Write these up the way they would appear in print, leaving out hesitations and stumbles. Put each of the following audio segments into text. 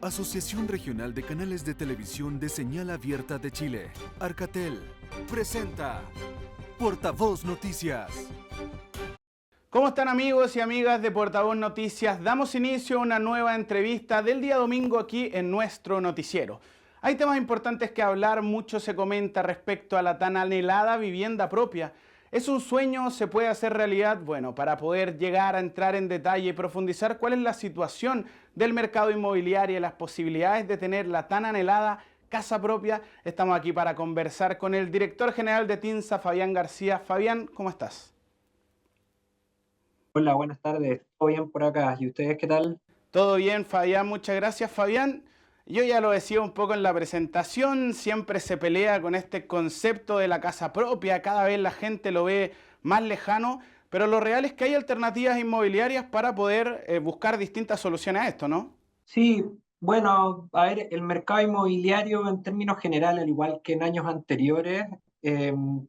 Asociación Regional de Canales de Televisión de Señal Abierta de Chile, Arcatel, presenta Portavoz Noticias. ¿Cómo están amigos y amigas de Portavoz Noticias? Damos inicio a una nueva entrevista del día domingo aquí en nuestro noticiero. Hay temas importantes que hablar, mucho se comenta respecto a la tan anhelada vivienda propia. ¿Es un sueño? ¿Se puede hacer realidad? Bueno, para poder llegar a entrar en detalle y profundizar cuál es la situación del mercado inmobiliario y las posibilidades de tener la tan anhelada casa propia, estamos aquí para conversar con el director general de TINSA, Fabián García. Fabián, ¿cómo estás? Hola, buenas tardes. ¿Todo bien por acá? ¿Y ustedes qué tal? Todo bien, Fabián, muchas gracias, Fabián. Yo ya lo decía un poco en la presentación, siempre se pelea con este concepto de la casa propia, cada vez la gente lo ve más lejano, pero lo real es que hay alternativas inmobiliarias para poder buscar distintas soluciones a esto, ¿no? Sí, bueno, a ver, el mercado inmobiliario en términos generales, al igual que en años anteriores,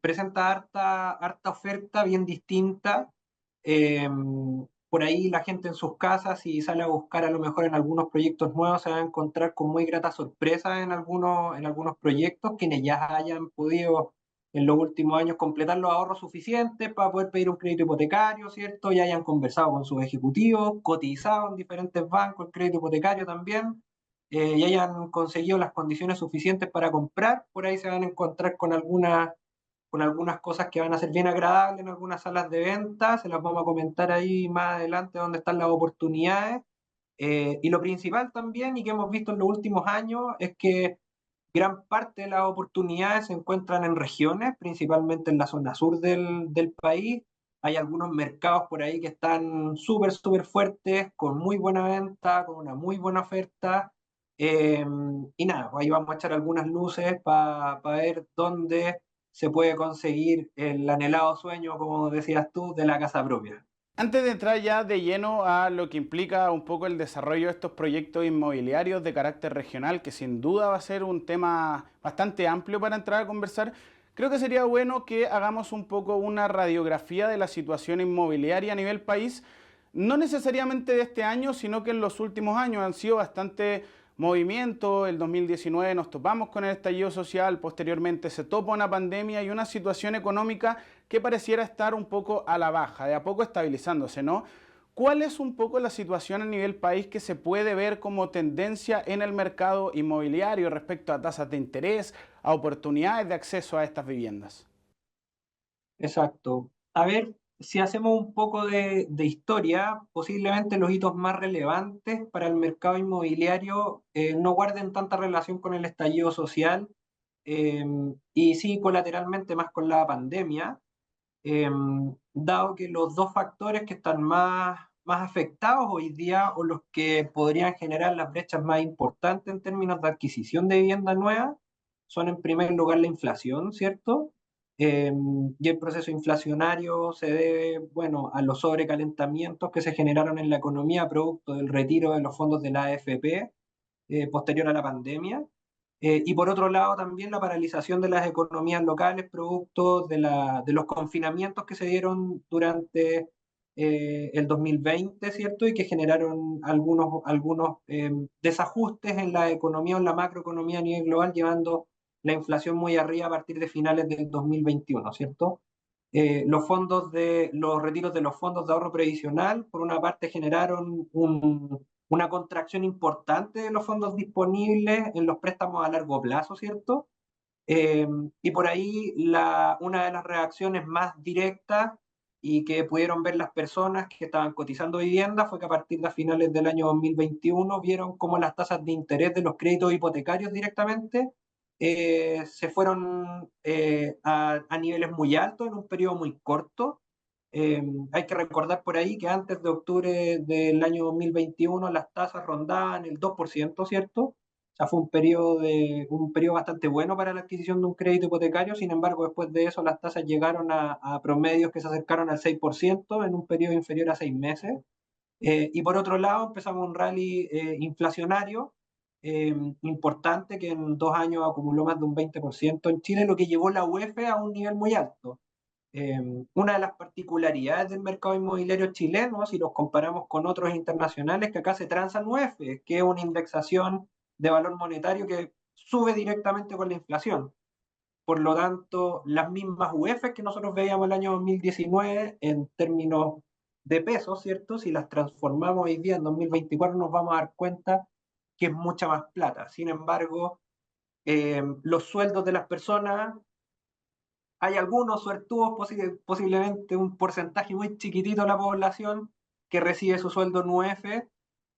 presenta harta oferta bien distinta. Eh, por ahí la gente en sus casas, si sale a buscar a lo mejor en algunos proyectos nuevos, se va a encontrar con muy gratas sorpresas en algunos proyectos, quienes ya hayan podido en los últimos años completar los ahorros suficientes para poder pedir un crédito hipotecario, ¿cierto? Ya hayan conversado con sus ejecutivos, cotizado en diferentes bancos el crédito hipotecario también, y hayan conseguido las condiciones suficientes para comprar. Por ahí se van a encontrar con algunas cosas que van a ser bien agradables en algunas salas de venta. Se las vamos a comentar ahí más adelante dónde están las oportunidades. Y lo principal también, y que hemos visto en los últimos años, es que gran parte de las oportunidades se encuentran en regiones, principalmente en la zona sur del país. Hay algunos mercados por ahí que están súper fuertes, con muy buena venta, con una muy buena oferta. Eh, y nada, ahí vamos a echar algunas luces para ver dónde se puede conseguir el anhelado sueño, como decías tú, de la casa propia. Antes de entrar ya de lleno a lo que implica un poco el desarrollo de estos proyectos inmobiliarios de carácter regional, que sin duda va a ser un tema bastante amplio para entrar a conversar, creo que sería bueno que hagamos un poco una radiografía de la situación inmobiliaria a nivel país, no necesariamente de este año, sino que en los últimos años han sido bastante movimiento. El 2019 nos topamos con el estallido social, posteriormente se topa una pandemia y una situación económica que pareciera estar un poco a la baja, de a poco estabilizándose, ¿no? ¿Cuál es un poco la situación a nivel país que se puede ver como tendencia en el mercado inmobiliario respecto a tasas de interés, a oportunidades de acceso a estas viviendas? Exacto. A ver, si hacemos un poco de historia, posiblemente los hitos más relevantes para el mercado inmobiliario no guarden tanta relación con el estallido social, eh, y sí colateralmente más con la pandemia, eh, dado que los dos factores que están más afectados hoy día, o los que podrían generar las brechas más importantes en términos de adquisición de vivienda nueva, son en primer lugar la inflación, ¿cierto? Eh, y el proceso inflacionario se debe, bueno, a los sobrecalentamientos que se generaron en la economía producto del retiro de los fondos de la AFP posterior a la pandemia. Y por otro lado, también la paralización de las economías locales, producto de los confinamientos que se dieron durante el 2020, ¿cierto? Y que generaron algunos desajustes en la economía o en la macroeconomía a nivel global, llevando la inflación muy arriba a partir de finales del 2021, ¿cierto? Los retiros de los fondos de ahorro previsional, por una parte, generaron una contracción importante de los fondos disponibles en los préstamos a largo plazo, ¿cierto? Eh, y por ahí una de las reacciones más directas y que pudieron ver las personas que estaban cotizando vivienda fue que a partir de finales del año 2021 vieron cómo las tasas de interés de los créditos hipotecarios directamente se fueron a niveles muy altos en un periodo muy corto. Hay que recordar por ahí que antes de octubre del año 2021 las tasas rondaban el 2%, ¿cierto? O sea, fue un periodo bastante bueno para la adquisición de un crédito hipotecario. Sin embargo, después de eso las tasas llegaron a promedios que se acercaron al 6% en un periodo inferior a 6 meses. Y por otro lado, empezamos un rally inflacionario eh, importante, que en 2 años acumuló más de un 20% en Chile, lo que llevó la UEF a un nivel muy alto. Una de las particularidades del mercado inmobiliario chileno, si los comparamos con otros internacionales, que acá se transan UF, que es una indexación de valor monetario que sube directamente con la inflación. Por lo tanto, las mismas UF que nosotros veíamos el año 2019 en términos de pesos, ¿cierto? Si las transformamos hoy día en 2024 nos vamos a dar cuenta que es mucha más plata. Sin embargo, los sueldos de las personas, hay algunos suertudos, posiblemente un porcentaje muy chiquitito de la población que recibe su sueldo en UF,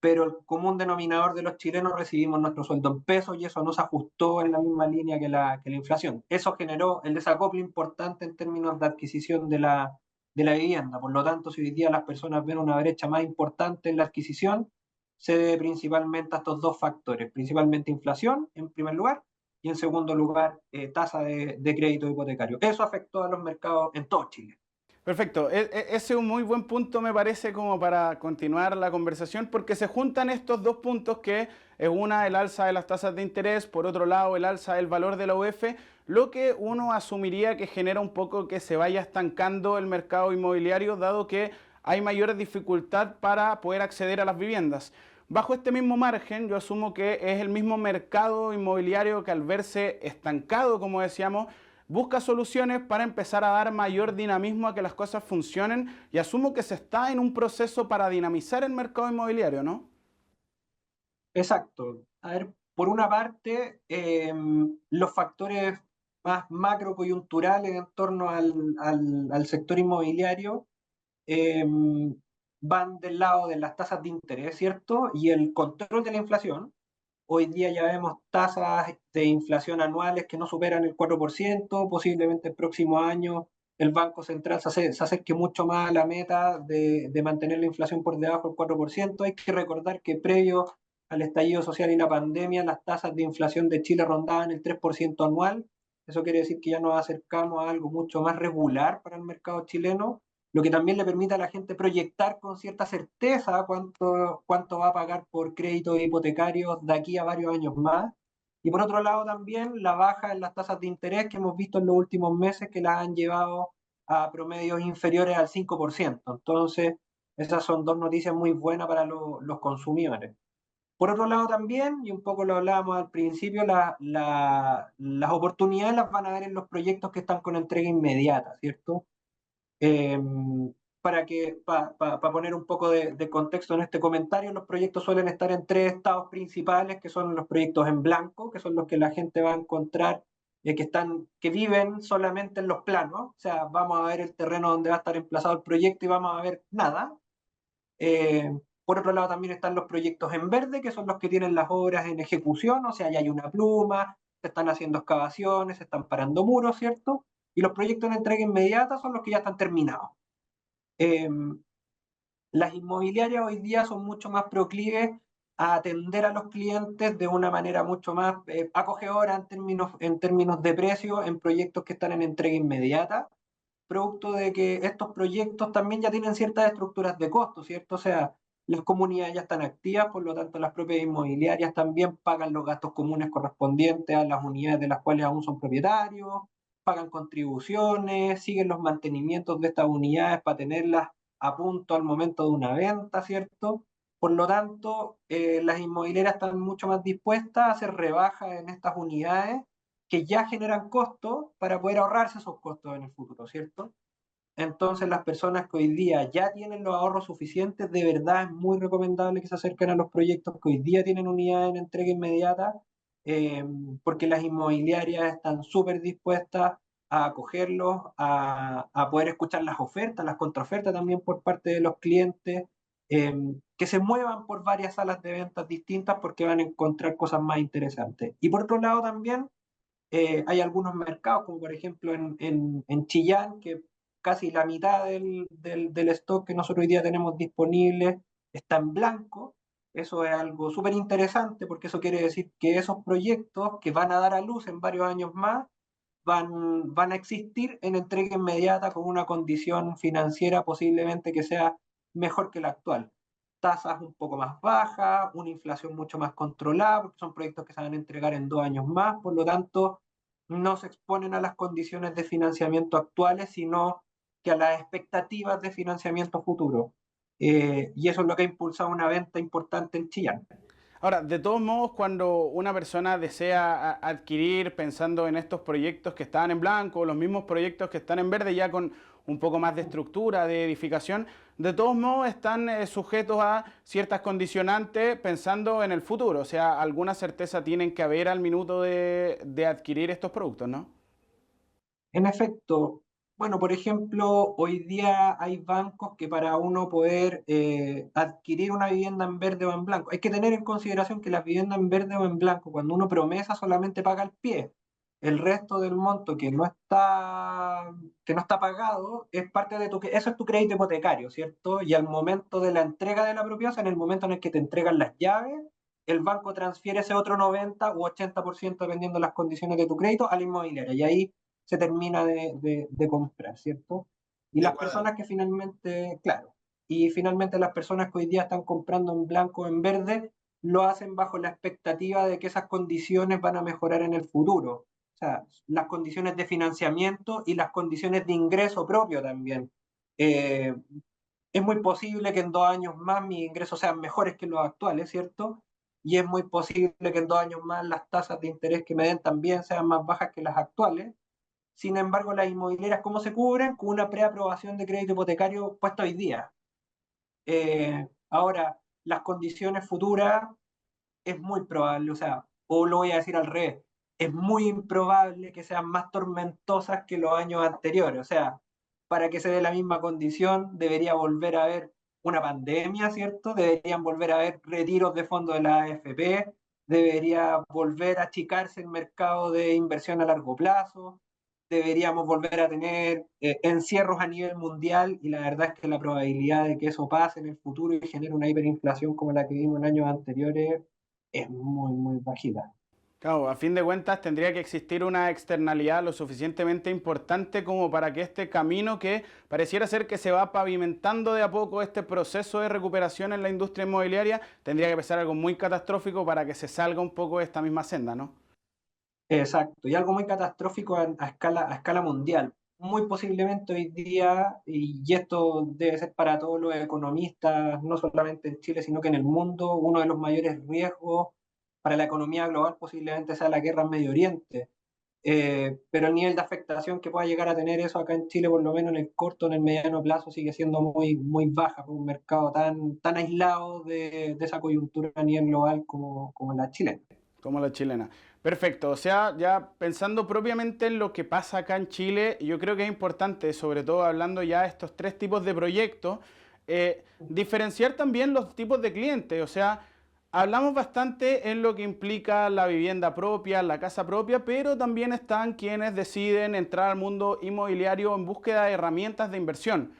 pero el común denominador de los chilenos recibimos nuestro sueldo en pesos y eso no se ajustó en la misma línea que la inflación. Eso generó el desacople importante en términos de adquisición de la vivienda. Por lo tanto, si hoy día las personas ven una brecha más importante en la adquisición, se debe principalmente a estos dos factores, principalmente inflación en primer lugar y en segundo lugar tasa de crédito hipotecario. Eso afectó a los mercados en todo Chile. Perfecto, ese es un muy buen punto me parece como para continuar la conversación porque se juntan estos dos puntos que es una el alza de las tasas de interés, por otro lado el alza del valor de la UF, lo que uno asumiría que genera un poco que se vaya estancando el mercado inmobiliario dado que hay mayor dificultad para poder acceder a las viviendas. Bajo este mismo margen, yo asumo que es el mismo mercado inmobiliario que al verse estancado, como decíamos, busca soluciones para empezar a dar mayor dinamismo a que las cosas funcionen y asumo que se está en un proceso para dinamizar el mercado inmobiliario, ¿no? Exacto. A ver, por una parte, los factores más macro coyunturales en torno al sector inmobiliario eh, van del lado de las tasas de interés, ¿cierto? Y el control de la inflación. Hoy día ya vemos tasas de inflación anuales que no superan el 4%, posiblemente el próximo año el Banco Central se acerque mucho más a la meta de mantener la inflación por debajo del 4%. Hay que recordar que previo al estallido social y la pandemia, las tasas de inflación de Chile rondaban el 3% anual. Eso quiere decir que ya nos acercamos a algo mucho más regular para el mercado chileno, lo que también le permite a la gente proyectar con cierta certeza cuánto va a pagar por créditos hipotecarios de aquí a varios años más. Y por otro lado también la baja en las tasas de interés que hemos visto en los últimos meses que las han llevado a promedios inferiores al 5%. Entonces, esas son dos noticias muy buenas para los consumidores. Por otro lado también, y un poco lo hablábamos al principio, las oportunidades las van a ver en los proyectos que están con entrega inmediata, ¿cierto? Eh, para poner un poco de contexto en este comentario, los proyectos suelen estar en tres estados principales, que son los proyectos en blanco, que son los que la gente va a encontrar, que viven solamente en los planos, o sea, vamos a ver el terreno donde va a estar emplazado el proyecto y vamos a ver nada. Eh, por otro lado también están los proyectos en verde, que son los que tienen las obras en ejecución, o sea, ya hay una pluma, se están haciendo excavaciones, se están parando muros, ¿cierto? Y los proyectos en entrega inmediata son los que ya están terminados. Eh, las inmobiliarias hoy día son mucho más proclives a atender a los clientes de una manera mucho más acogedora en términos de precio en proyectos que están en entrega inmediata, producto de que estos proyectos también ya tienen ciertas estructuras de costo, ¿cierto? O sea, las comunidades ya están activas, por lo tanto las propias inmobiliarias también pagan los gastos comunes correspondientes a las unidades de las cuales aún son propietarios, pagan contribuciones, siguen los mantenimientos de estas unidades para tenerlas a punto al momento de una venta, ¿cierto? Por lo tanto, las inmobiliarias están mucho más dispuestas a hacer rebajas en estas unidades que ya generan costos para poder ahorrarse esos costos en el futuro, ¿cierto? Entonces, las personas que hoy día ya tienen los ahorros suficientes, de verdad es muy recomendable que se acerquen a los proyectos que hoy día tienen unidades en entrega inmediata, eh, porque las inmobiliarias están súper dispuestas a acogerlos, a poder escuchar las ofertas, las contraofertas también por parte de los clientes, eh, que se muevan por varias salas de ventas distintas porque van a encontrar cosas más interesantes. Y por otro lado también hay algunos mercados, como por ejemplo en Chillán, que casi la mitad del stock que nosotros hoy día tenemos disponible está en blanco. Eso es algo súper interesante porque eso quiere decir que esos proyectos que van a dar a luz en varios años más van a existir en entrega inmediata con una condición financiera posiblemente que sea mejor que la actual. Tasas un poco más bajas, una inflación mucho más controlada, porque son proyectos que se van a entregar en 2 años más, por lo tanto, no se exponen a las condiciones de financiamiento actuales, sino que a las expectativas de financiamiento futuro. Y eso es lo que ha impulsado una venta importante en Chillán. Ahora, de todos modos, cuando una persona desea adquirir pensando en estos proyectos que están en blanco, o los mismos proyectos que están en verde, ya con un poco más de estructura, de edificación, de todos modos están sujetos a ciertas condicionantes pensando en el futuro. O sea, alguna certeza tienen que haber al minuto de adquirir estos productos, ¿no? En efecto, bueno, por ejemplo, hoy día hay bancos que para uno poder adquirir una vivienda en verde o en blanco, hay que tener en consideración que las viviendas en verde o en blanco, cuando uno promesa solamente paga el pie. El resto del monto que no está pagado es parte de eso es tu crédito hipotecario, ¿cierto? Y al momento de la entrega de la propiedad, o sea, en el momento en el que te entregan las llaves, el banco transfiere ese otro 90 u 80%, dependiendo de las condiciones de tu crédito, a la inmobiliaria. Y ahí se termina de comprar, ¿cierto? Y De las acuerdo. personas que finalmente, claro, y finalmente las personas que hoy día están comprando en blanco o en verde, lo hacen bajo la expectativa de que esas condiciones van a mejorar en el futuro. O sea, las condiciones de financiamiento y las condiciones de ingreso propio también. Eh, es muy posible que en 2 años más mis ingresos sean mejores que los actuales, ¿cierto? Y es muy posible que en 2 años más las tasas de interés que me den también sean más bajas que las actuales. Sin embargo, las inmobiliarias, ¿cómo se cubren? Con una preaprobación de crédito hipotecario puesta hoy día. Ahora, las condiciones futuras es muy probable, o sea, o lo voy a decir al revés, es muy improbable que sean más tormentosas que los años anteriores. O sea, para que se dé la misma condición, debería volver a haber una pandemia, ¿cierto? Deberían volver a haber retiros de fondos de la AFP, debería volver a achicarse el mercado de inversión a largo plazo, deberíamos volver a tener encierros a nivel mundial, y la verdad es que la probabilidad de que eso pase en el futuro y genere una hiperinflación como la que vimos en años anteriores es muy, muy bajita. Claro, a fin de cuentas tendría que existir una externalidad lo suficientemente importante como para que este camino que pareciera ser que se va pavimentando de a poco este proceso de recuperación en la industria inmobiliaria, tendría que pasar algo muy catastrófico para que se salga un poco de esta misma senda, ¿no? Exacto, y algo muy catastrófico a escala mundial. Muy posiblemente hoy día, y esto debe ser para todos los economistas, no solamente en Chile, sino que en el mundo, uno de los mayores riesgos para la economía global posiblemente sea la guerra en Medio Oriente. Pero el nivel de afectación que pueda llegar a tener eso acá en Chile, por lo menos en el corto, en el mediano plazo, sigue siendo muy, muy baja por un mercado tan aislado de esa coyuntura a nivel global como la chilena. Como la chilena. Perfecto, o sea, ya pensando propiamente en lo que pasa acá en Chile, yo creo que es importante, sobre todo hablando ya de estos tres tipos de proyectos, diferenciar también los tipos de clientes. O sea, hablamos bastante en lo que implica la vivienda propia, la casa propia, pero también están quienes deciden entrar al mundo inmobiliario en búsqueda de herramientas de inversión.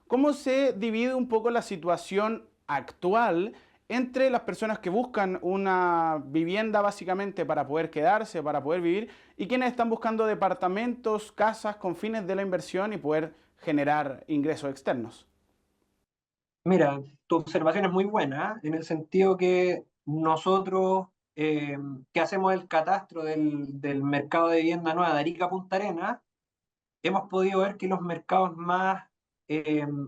¿Cómo se divide un poco la situación actual entre las personas que buscan una vivienda básicamente para poder quedarse, para poder vivir, y quienes están buscando departamentos, casas con fines de la inversión y poder generar ingresos externos? Mira, tu observación es muy buena, ¿eh? En el sentido que nosotros, que hacemos el catastro del mercado de vivienda nueva de Arica a Punta Arenas, hemos podido ver que los mercados más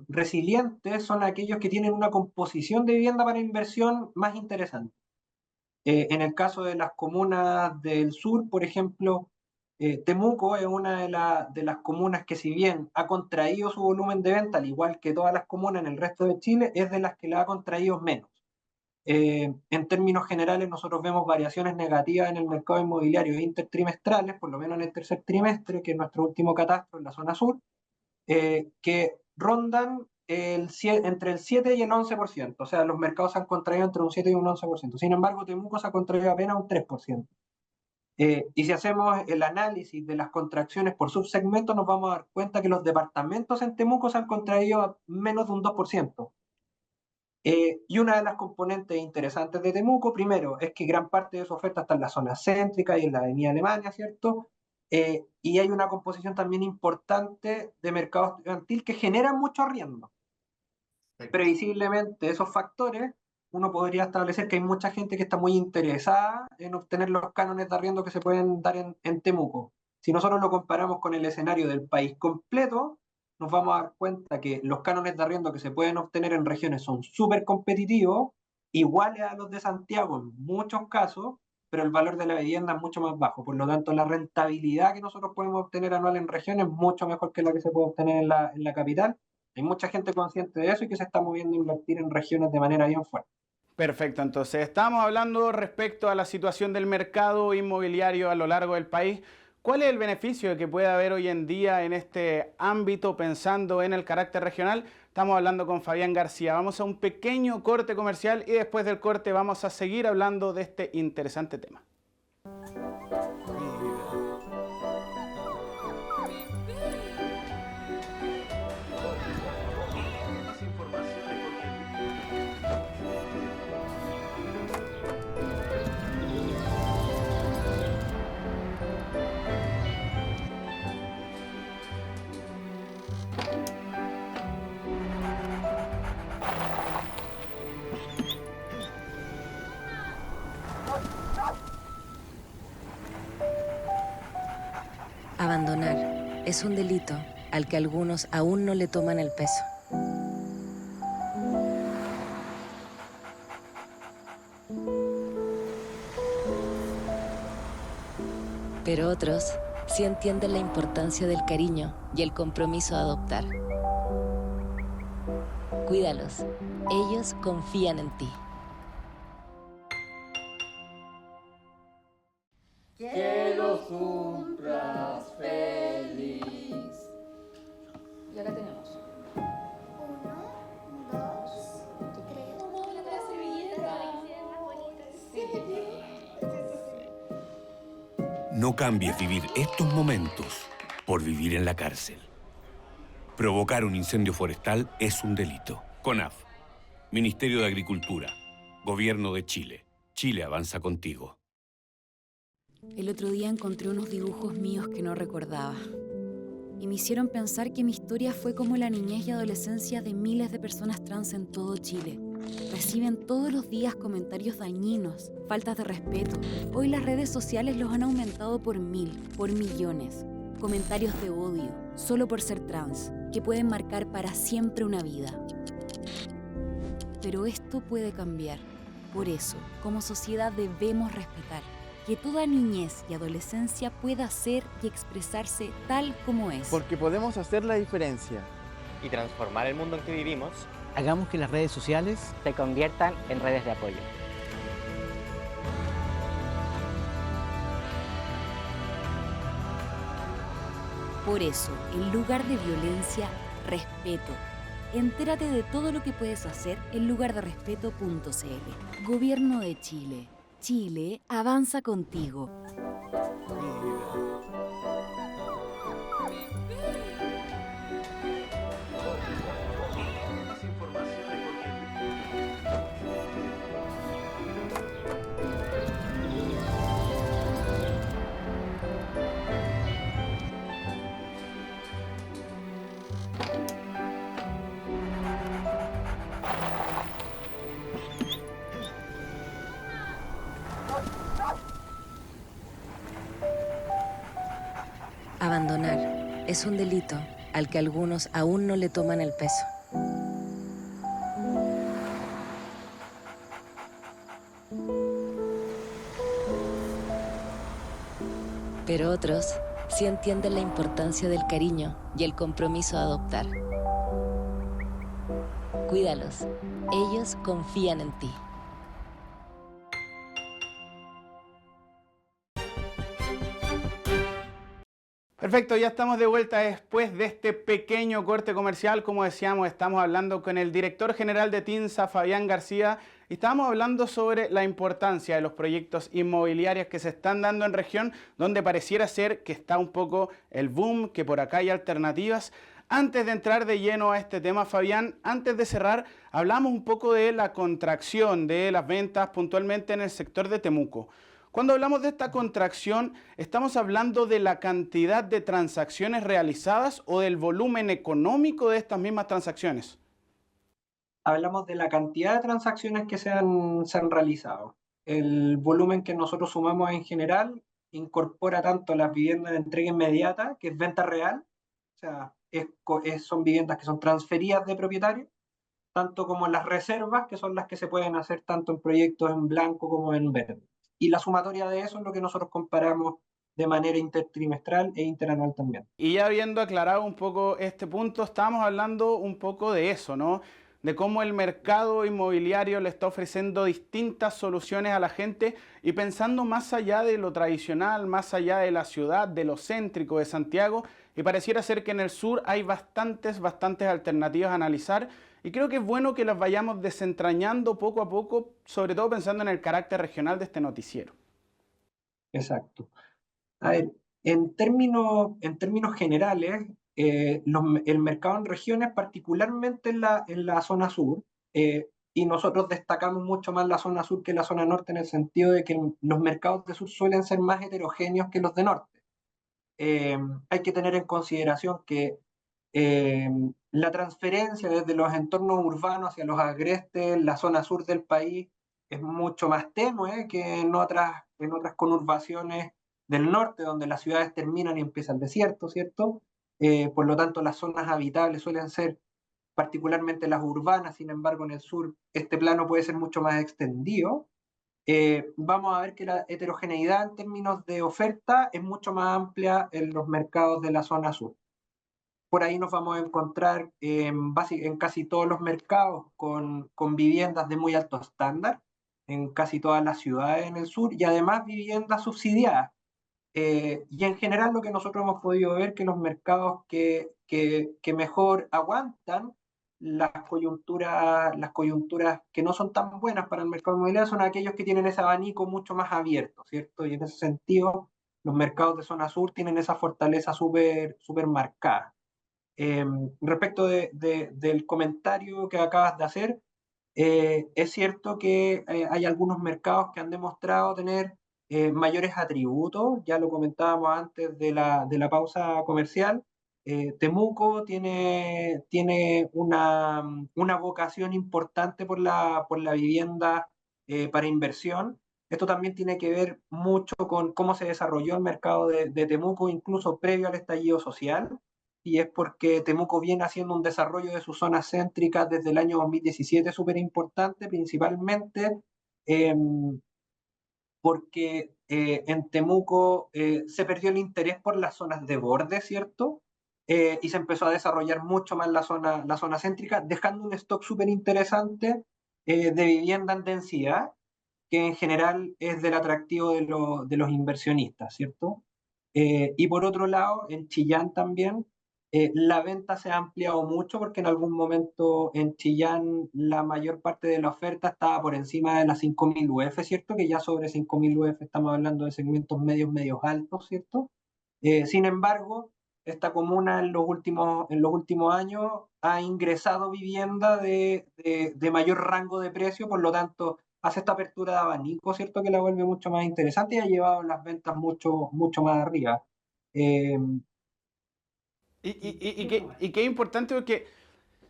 resilientes son aquellos que tienen una composición de vivienda para inversión más interesante. En el caso de las comunas del sur, por ejemplo, Temuco es una de las comunas que, si bien ha contraído su volumen de venta, al igual que todas las comunas en el resto de Chile, es de las que la ha contraído menos. En términos generales, nosotros vemos variaciones negativas en el mercado inmobiliario intertrimestrales, por lo menos en el tercer trimestre, que es nuestro último catastro en la zona sur, que rondan entre el 7 y el 11%. O sea, los mercados se han contraído entre un 7 y un 11%. Sin embargo, Temuco se ha contraído apenas un 3%. Y si hacemos el análisis de las contracciones por subsegmento, nos vamos a dar cuenta que los departamentos en Temuco se han contraído a menos de un 2%. Y una de las componentes interesantes de Temuco, primero, es que gran parte de su oferta está en la zona céntrica y en la avenida Alemania, ¿cierto? Y hay una composición también importante de mercado estudiantil que genera mucho arriendo. Previsiblemente, esos factores, uno podría establecer que hay mucha gente que está muy interesada en obtener los cánones de arriendo que se pueden dar en Temuco. Si nosotros lo comparamos con el escenario del país completo, nos vamos a dar cuenta que los cánones de arriendo que se pueden obtener en regiones son súper competitivos, iguales a los de Santiago en muchos casos, pero el valor de la vivienda es mucho más bajo. Por lo tanto, la rentabilidad que nosotros podemos obtener anual en regiones es mucho mejor que la que se puede obtener en la capital. Hay mucha gente consciente de eso y que se está moviendo a invertir en regiones de manera bien fuerte. Perfecto, entonces estamos hablando respecto a la situación del mercado inmobiliario a lo largo del país. ¿Cuál es el beneficio que puede haber hoy en día en este ámbito pensando en el carácter regional? Estamos hablando con Fabián García. Vamos a un pequeño corte comercial y después del corte vamos a seguir hablando de este interesante tema. Abandonar es un delito al que algunos aún no le toman el peso. Pero otros sí entienden la importancia del cariño y el compromiso de adoptar. Cuídalos, ellos confían en ti. Que lo cumplas feliz. Ya la tenemos. 1, 2, 3. No, la servilleta. No cambies vivir estos momentos por vivir en la cárcel. Provocar un incendio forestal es un delito. CONAF, Ministerio de Agricultura, Gobierno de Chile. Chile avanza contigo. El otro día encontré unos dibujos míos que no recordaba. Y me hicieron pensar que mi historia fue como la niñez y adolescencia de miles de personas trans en todo Chile. Reciben todos los días comentarios dañinos, faltas de respeto. Hoy las redes sociales los han aumentado por 1000, por millones. Comentarios de odio, solo por ser trans, que pueden marcar para siempre una vida. Pero esto puede cambiar. Por eso, como sociedad debemos respetar que toda niñez y adolescencia pueda ser y expresarse tal como es. Porque podemos hacer la diferencia. Y transformar el mundo en que vivimos. Hagamos que las redes sociales se conviertan en redes de apoyo. Por eso, en lugar de violencia, respeto. Entérate de todo lo que puedes hacer en lugarderespeto.cl. Gobierno de Chile. Chile avanza contigo. Abandonar es un delito al que algunos aún no le toman el peso. Pero otros sí entienden la importancia del cariño y el compromiso de adoptar. Cuídalos, ellos confían en ti. Perfecto, ya estamos de vuelta después de este pequeño corte comercial. Como decíamos, estamos hablando con el director general de TINSA, Fabián García, y estamos hablando sobre la importancia de los proyectos inmobiliarios que se están dando en región, donde pareciera ser que está un poco el boom, que por acá hay alternativas. Antes de entrar de lleno a este tema, Fabián, antes de cerrar, hablamos un poco de la contracción de las ventas puntualmente en el sector de Temuco. Cuando hablamos de esta contracción, ¿estamos hablando de la cantidad de transacciones realizadas o del volumen económico de estas mismas transacciones? Hablamos de la cantidad de transacciones que se han realizado. El volumen que nosotros sumamos en general incorpora tanto las viviendas de entrega inmediata, que es venta real, o sea, son viviendas que son transferidas de propietario, tanto como las reservas, que son las que se pueden hacer tanto en proyectos en blanco como en verde. Y la sumatoria de eso es lo que nosotros comparamos de manera intertrimestral e interanual también. Y ya habiendo aclarado un poco este punto, estábamos hablando un poco de eso, ¿no? De cómo el mercado inmobiliario le está ofreciendo distintas soluciones a la gente y pensando más allá de lo tradicional, más allá de la ciudad, de lo céntrico de Santiago, y pareciera ser que en el sur hay bastantes alternativas a analizar, y creo que es bueno que las vayamos desentrañando poco a poco, sobre todo pensando en el carácter regional de este noticiero. Exacto. A ver, en términos generales, el mercado en regiones, particularmente en la zona sur, y nosotros destacamos mucho más la zona sur que la zona norte en el sentido de que los mercados de sur suelen ser más heterogéneos que los de norte. Hay que tener en consideración que la transferencia desde los entornos urbanos hacia los agrestes, la zona sur del país, es mucho más tenue que en otras conurbaciones del norte, donde las ciudades terminan y empieza el desierto, ¿cierto? Por lo tanto, las zonas habitables suelen ser particularmente las urbanas, sin embargo, en el sur este plano puede ser mucho más extendido. Vamos a ver que la heterogeneidad en términos de oferta es mucho más amplia en los mercados de la zona sur. Por ahí nos vamos a encontrar en casi todos los mercados con viviendas de muy alto estándar, en casi todas las ciudades en el sur, y además viviendas subsidiadas. Y en general lo que nosotros hemos podido ver que los mercados que mejor aguantan las coyunturas que no son tan buenas para el mercado inmobiliario son aquellos que tienen ese abanico mucho más abierto, ¿cierto? Y en ese sentido, los mercados de zona sur tienen esa fortaleza súper marcada. Respecto del comentario que acabas de hacer, es cierto que hay algunos mercados que han demostrado tener mayores atributos, ya lo comentábamos antes de la pausa comercial. Temuco tiene una vocación importante por la vivienda para inversión. Esto también tiene que ver mucho con cómo se desarrolló el mercado de Temuco, incluso previo al estallido social, y es porque Temuco viene haciendo un desarrollo de sus zonas céntricas desde el año 2017 súper importante, principalmente porque en Temuco se perdió el interés por las zonas de borde, ¿cierto? Y se empezó a desarrollar mucho más la zona céntrica, dejando un stock súper interesante de vivienda en densidad, que en general es del atractivo de los inversionistas, ¿cierto? Y por otro lado, en Chillán también, la venta se ha ampliado mucho porque en algún momento en Chillán la mayor parte de la oferta estaba por encima de las 5.000 UF, ¿cierto? Que ya sobre 5.000 UF estamos hablando de segmentos medios altos, ¿cierto? Sin embargo, esta comuna en los últimos años ha ingresado vivienda de mayor rango de precio, por lo tanto hace esta apertura de abanico, ¿cierto? Que la vuelve mucho más interesante y ha llevado las ventas mucho más arriba. Y qué importante, porque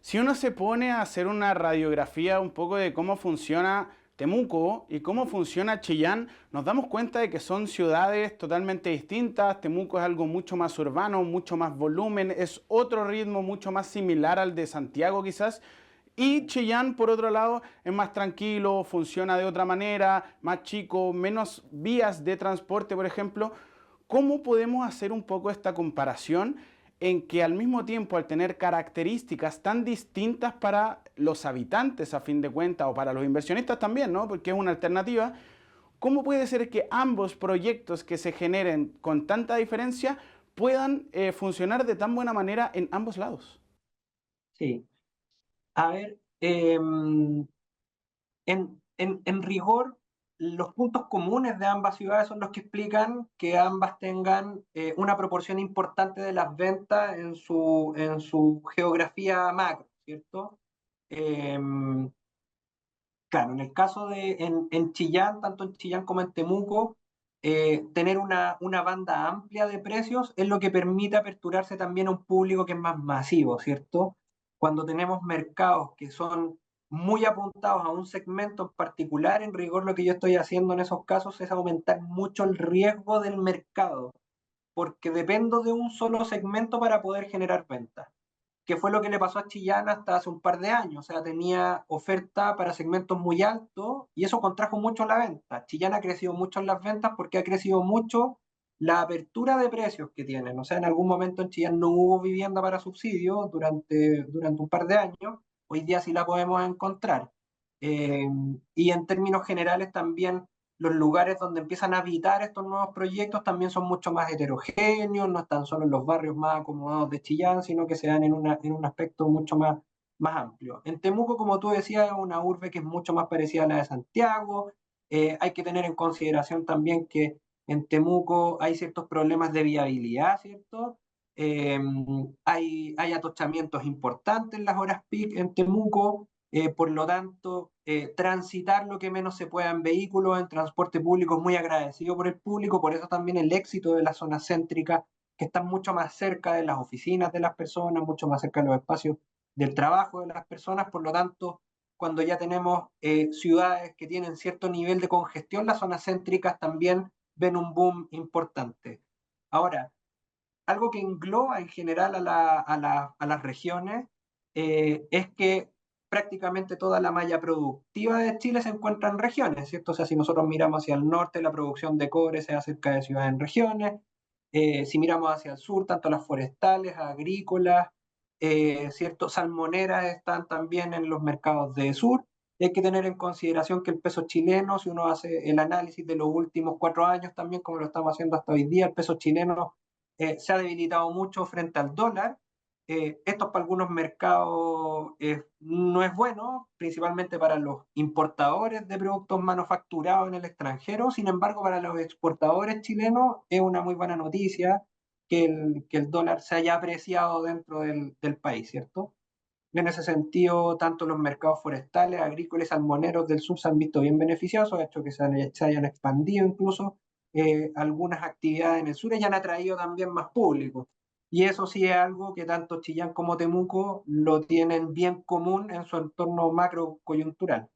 si uno se pone a hacer una radiografía un poco de cómo funciona Temuco y cómo funciona Chillán, nos damos cuenta de que son ciudades totalmente distintas. Temuco es algo mucho más urbano, mucho más volumen, es otro ritmo mucho más similar al de Santiago quizás. Y Chillán, por otro lado, es más tranquilo, funciona de otra manera, más chico, menos vías de transporte, por ejemplo. ¿Cómo podemos hacer un poco esta comparación en que al mismo tiempo, al tener características tan distintas para los habitantes a fin de cuentas, o para los inversionistas también, ¿no? Porque es una alternativa, ¿cómo puede ser que ambos proyectos que se generen con tanta diferencia puedan funcionar de tan buena manera en ambos lados? Sí. A ver, en rigor, los puntos comunes de ambas ciudades son los que explican que ambas tengan una proporción importante de las ventas en su geografía macro, ¿cierto? Claro, en el caso en Chillán, tanto en Chillán como en Temuco, tener una banda amplia de precios es lo que permite aperturarse también a un público que es más masivo, ¿cierto? Cuando tenemos mercados que son muy apuntados a un segmento en particular. En rigor, lo que yo estoy haciendo en esos casos es aumentar mucho el riesgo del mercado, porque dependo de un solo segmento para poder generar ventas, que fue lo que le pasó a Chillán hasta hace un par de años. O sea, tenía oferta para segmentos muy altos y eso contrajo mucho la venta. Chillán ha crecido mucho en las ventas porque ha crecido mucho la apertura de precios que tienen. O sea, en algún momento en Chillán no hubo vivienda para subsidio durante un par de años. Hoy día sí la podemos encontrar. Y en términos generales también los lugares donde empiezan a habitar estos nuevos proyectos también son mucho más heterogéneos, no están solo en los barrios más acomodados de Chillán, sino que se dan en un aspecto mucho más amplio. En Temuco, como tú decías, es una urbe que es mucho más parecida a la de Santiago. Hay que tener en consideración también que en Temuco hay ciertos problemas de viabilidad, ¿cierto? Eh, hay atochamientos importantes en las horas peak en Temuco. Por lo tanto, transitar lo que menos se pueda en vehículos, en transporte público, es muy agradecido por el público. Por eso también el éxito de las zonas céntricas, que están mucho más cerca de las oficinas de las personas, mucho más cerca de los espacios del trabajo de las personas. Por lo tanto, cuando ya tenemos ciudades que tienen cierto nivel de congestión, las zonas céntricas también ven un boom importante. Ahora, algo que engloba en general a las regiones es que prácticamente toda la malla productiva de Chile se encuentra en regiones, ¿cierto? O sea, si nosotros miramos hacia el norte, la producción de cobre se da cerca de ciudades en regiones. Si miramos hacia el sur, tanto las forestales, agrícolas, ¿cierto? Salmoneras están también en los mercados de sur. Y hay que tener en consideración que el peso chileno, si uno hace el análisis de los últimos 4 años también, como lo estamos haciendo hasta hoy día, el peso chileno se ha debilitado mucho frente al dólar. Esto para algunos mercados no es bueno, principalmente para los importadores de productos manufacturados en el extranjero. Sin embargo, para los exportadores chilenos es una muy buena noticia que el dólar se haya apreciado dentro del país, ¿cierto? En ese sentido, tanto los mercados forestales, agrícolas, salmoneros del sur se han visto bien beneficiados, ha hecho que se hayan expandido incluso algunas actividades en el sur y han atraído también más público. Y eso sí es algo que tanto Chillán como Temuco lo tienen bien común en su entorno macro coyuntural.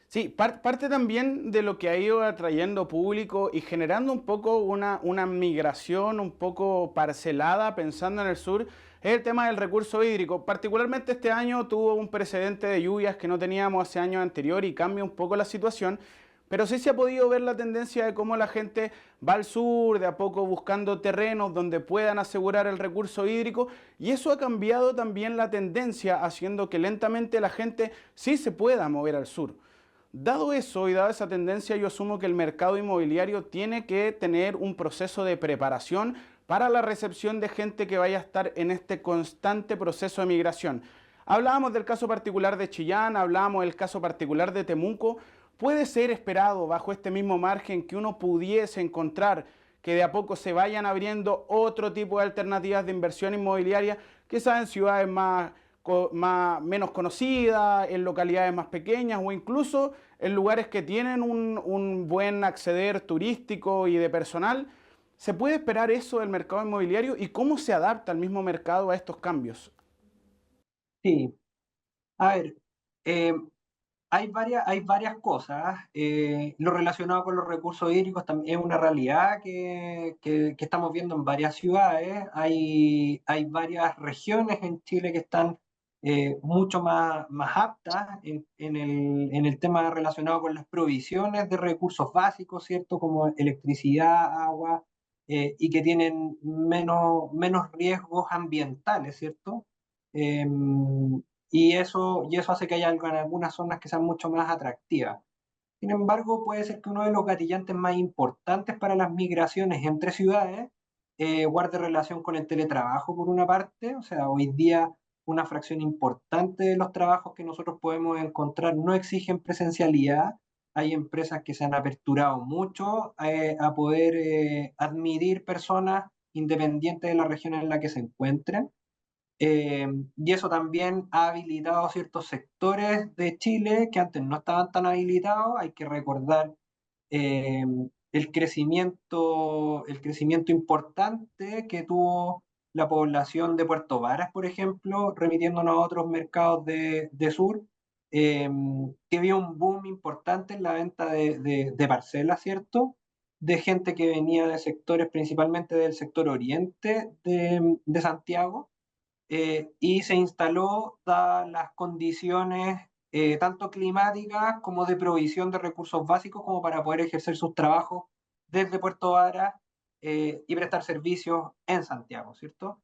Sí, parte también de lo que ha ido atrayendo público y generando un poco una migración un poco parcelada pensando en el sur es el tema del recurso hídrico. Particularmente este año tuvo un precedente de lluvias que no teníamos hace años anteriores y cambia un poco la situación, pero sí se ha podido ver la tendencia de cómo la gente va al sur, de a poco buscando terrenos donde puedan asegurar el recurso hídrico, y eso ha cambiado también la tendencia, haciendo que lentamente la gente sí se pueda mover al sur. Dado eso y dada esa tendencia, yo asumo que el mercado inmobiliario tiene que tener un proceso de preparación para la recepción de gente que vaya a estar en este constante proceso de migración. Hablábamos del caso particular de Chillán, hablábamos del caso particular de Temuco. Puede ser esperado bajo este mismo margen que uno pudiese encontrar que de a poco se vayan abriendo otro tipo de alternativas de inversión inmobiliaria, quizás en ciudades menos conocidas, en localidades más pequeñas o incluso en lugares que tienen un buen acceder turístico y de personal. ¿Se puede esperar eso del mercado inmobiliario y cómo se adapta el mismo mercado a estos cambios? Sí, a ver, eh, hay varias cosas. Lo relacionado con los recursos hídricos también es una realidad que estamos viendo en varias ciudades. Hay varias regiones en Chile que están mucho más aptas en el tema relacionado con las provisiones de recursos básicos, ¿cierto? Como electricidad, agua, y que tienen menos riesgos ambientales, ¿cierto? Y eso hace que haya algunas zonas que sean mucho más atractivas. Sin embargo, puede ser que uno de los gatillantes más importantes para las migraciones entre ciudades guarde relación con el teletrabajo, por una parte. O sea, hoy día una fracción importante de los trabajos que nosotros podemos encontrar no exigen presencialidad. Hay empresas que se han aperturado mucho a poder admitir personas independientes de la región en la que se encuentren. Y eso también ha habilitado ciertos sectores de Chile que antes no estaban tan habilitados. Hay que recordar eh, el crecimiento importante que tuvo la población de Puerto Varas, por ejemplo, remitiéndonos a otros mercados de sur, que vio un boom importante en la venta de parcelas, ¿cierto? De gente que venía de sectores, principalmente del sector oriente de Santiago, y se instaló, dadas las condiciones tanto climáticas como de provisión de recursos básicos, como para poder ejercer sus trabajos desde Puerto Varas y prestar servicios en Santiago, ¿cierto?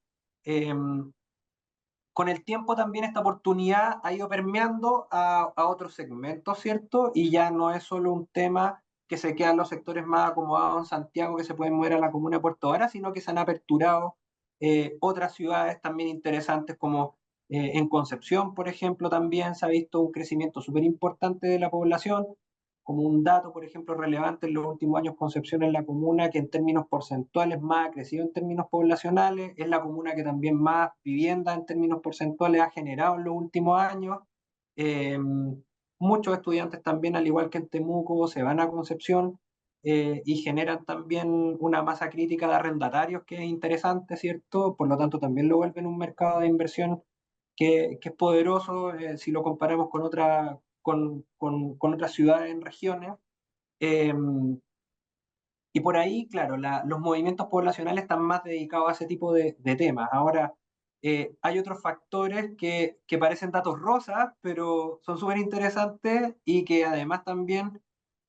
Con el tiempo también esta oportunidad ha ido permeando a otros segmentos, ¿cierto? Y ya no es solo un tema que se queda en los sectores más acomodados en Santiago, que se pueden mover a la comuna de Puerto Varas, sino que se han aperturado otras ciudades también interesantes, como en Concepción, por ejemplo, también se ha visto un crecimiento súper importante de la población. Como un dato, por ejemplo, relevante en los últimos años, Concepción es la comuna que en términos porcentuales más ha crecido en términos poblacionales, es la comuna que también más vivienda en términos porcentuales ha generado en los últimos años. Eh, Muchos estudiantes también, al igual que en Temuco, se van a Concepción y generan también una masa crítica de arrendatarios que es interesante, ¿cierto? Por lo tanto, también lo vuelven un mercado de inversión que es poderoso si lo comparamos con otras ciudades en regiones. Y por ahí, claro, los movimientos poblacionales están más dedicados a ese tipo de temas. Ahora, hay otros factores que parecen datos rosas, pero son súper interesantes y que además también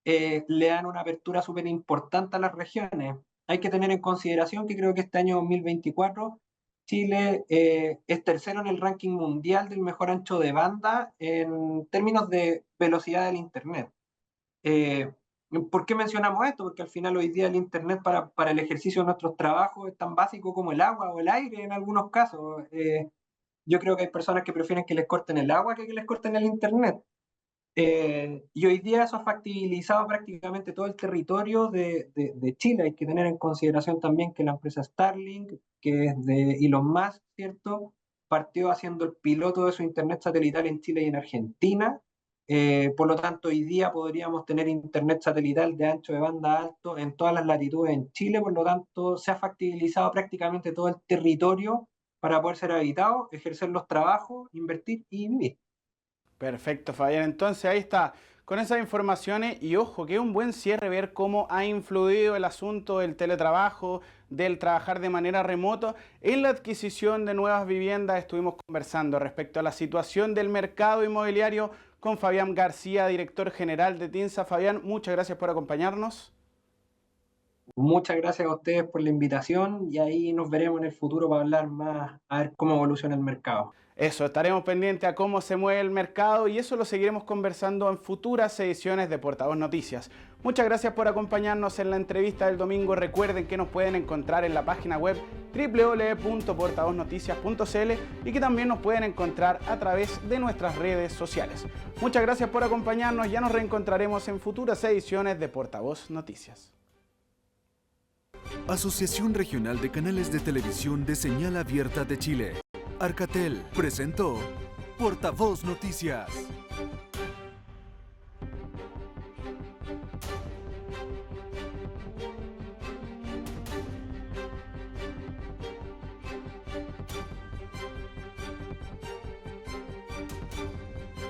le dan una apertura súper importante a las regiones. Hay que tener en consideración que creo que este año 2024 Chile es tercero en el ranking mundial del mejor ancho de banda en términos de velocidad del Internet. ¿Por qué mencionamos esto? Porque al final hoy día el Internet para el ejercicio de nuestros trabajos es tan básico como el agua o el aire en algunos casos. Yo creo que hay personas que prefieren que les corten el agua que les corten el Internet. Y hoy día eso ha factibilizado prácticamente todo el territorio de Chile. Hay que tener en consideración también que la empresa Starlink, que es de Elon Musk, ¿cierto?, partió haciendo el piloto de su internet satelital en Chile y en Argentina. Por lo tanto, hoy día podríamos tener internet satelital de ancho de banda alto en todas las latitudes en Chile. Por lo tanto, se ha factibilizado prácticamente todo el territorio para poder ser habitado, ejercer los trabajos, invertir y vivir. Perfecto, Fabián. Entonces ahí está, con esas informaciones, y ojo, que es un buen cierre ver cómo ha influido el asunto del teletrabajo, del trabajar de manera remota en la adquisición de nuevas viviendas. Estuvimos conversando respecto a la situación del mercado inmobiliario con Fabián García, director general de TINSA. Fabián, muchas gracias por acompañarnos. Muchas gracias a ustedes por la invitación y ahí nos veremos en el futuro para hablar más, a ver cómo evoluciona el mercado. Eso, estaremos pendientes a cómo se mueve el mercado y eso lo seguiremos conversando en futuras ediciones de Portavoz Noticias. Muchas gracias por acompañarnos en la entrevista del domingo. Recuerden que nos pueden encontrar en la página web www.portavoznoticias.cl y que también nos pueden encontrar a través de nuestras redes sociales. Muchas gracias por acompañarnos. Ya nos reencontraremos en futuras ediciones de Portavoz Noticias. Asociación Regional de Canales de Televisión de Señal Abierta de Chile. Arcatel presentó Portavoz Noticias.